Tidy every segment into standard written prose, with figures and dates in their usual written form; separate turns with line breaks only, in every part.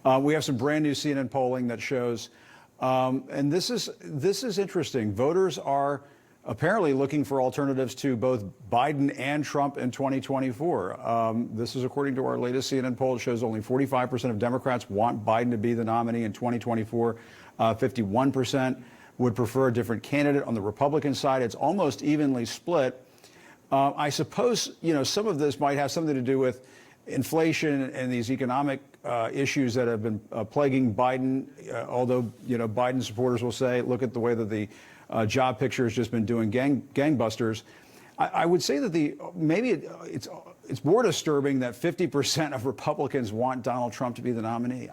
We have some brand new CNN polling that shows, and this is interesting. Voters are apparently looking for alternatives to both Biden and Trump in 2024. This is according to our latest CNN poll. It shows only 45% of Democrats want Biden to be the nominee in 2024. 51% would prefer a different candidate. On the Republican side, it's almost evenly split. I suppose, some of this might have something to do with inflation and these economic issues that have been plaguing Biden, although, Biden supporters will say, look at the way that the job picture has just been doing gangbusters. I would say that maybe it's more disturbing that 50% of Republicans want Donald Trump to be the nominee.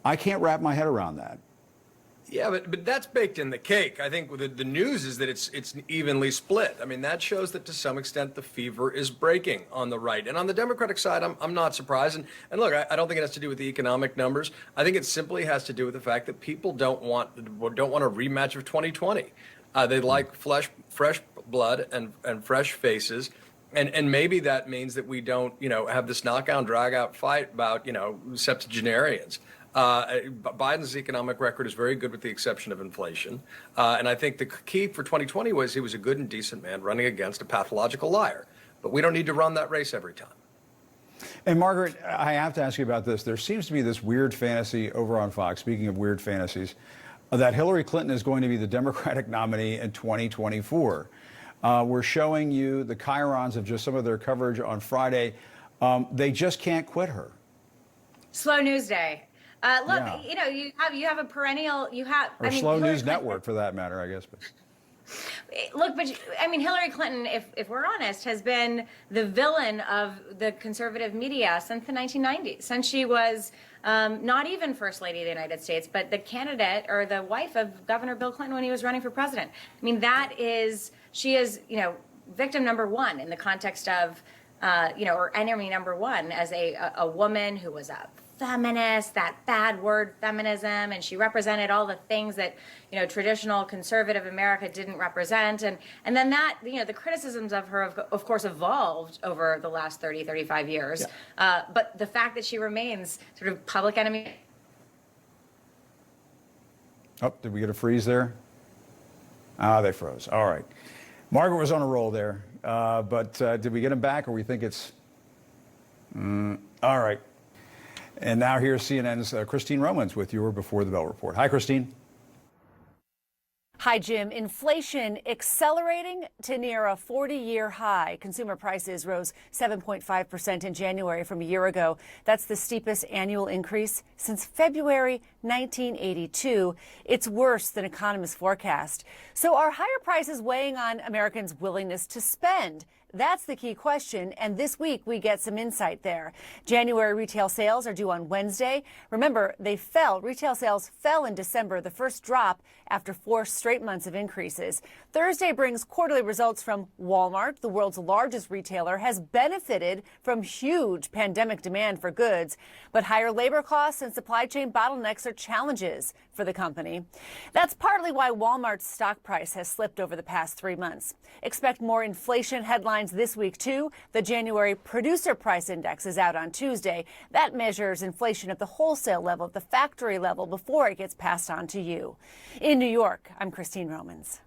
I can't wrap my head around that.
Yeah, but that's baked in the cake. I think the news is that it's evenly split. I mean, that shows that to some extent the fever is breaking on the right. And on the Democratic side, I'm not surprised. And look, I don't think it has to do with the economic numbers. I think it simply has to do with the fact that people don't want a rematch of 2020. They like fresh blood and fresh faces. And maybe that means that we don't, have this knockout, drag-out fight about, septuagenarians. Biden's economic record is very good with the exception of inflation. And I think the key for 2020 was he was a good and decent man running against a pathological liar. But we don't need to run that race every time.
And Margaret, I have to ask you about this. There seems to be this weird fantasy over on Fox, speaking of weird fantasies, that Hillary Clinton is going to be the Democratic nominee in 2024. We're showing you the chyrons of just some of their coverage on Friday. They just can't quit her.
Slow news day. Look,
Yeah.
you have a perennial,
Or Slow News Network, for that matter, I guess. But.
Look, but Hillary Clinton, if we're honest, has been the villain of the conservative media since the 1990s, since she was not even First Lady of the United States, but the candidate or the wife of Governor Bill Clinton when he was running for president. I mean, she is, victim number one in the context of, or enemy number one as a woman who was a feminist, that bad word feminism, and she represented all the things that traditional conservative America didn't represent, and then that the criticisms of her of course evolved over the last 35 years.
Yeah.
But the fact that she remains sort of public enemy.
Oh, did we get a freeze there? They froze. All right. Margaret was on a roll there, but did we get him back, or we think it's all right? And now here's CNN's Christine Romans with your Before the Bell report. Hi, Christine.
Hi, Jim. Inflation accelerating to near a 40-year high. Consumer prices rose 7.5% in January from a year ago. That's the steepest annual increase since February 1982. It's worse than economists forecast. So are higher prices weighing on Americans' willingness to spend? That's the key question, and this week we get some insight there. January retail sales are due on Wednesday. Remember, retail sales fell in December, the first drop after 4 straight months of increases. Thursday brings quarterly results from Walmart. The world's largest retailer has benefited from huge pandemic demand for goods, but higher labor costs and supply chain bottlenecks are challenges for the company. That's partly why Walmart's stock price has slipped over the past 3 months. Expect more inflation headlines this week, too. The January Producer Price Index is out on Tuesday. That measures inflation at the wholesale level, at the factory level, before it gets passed on to you. In New York, I'm Christine Romans.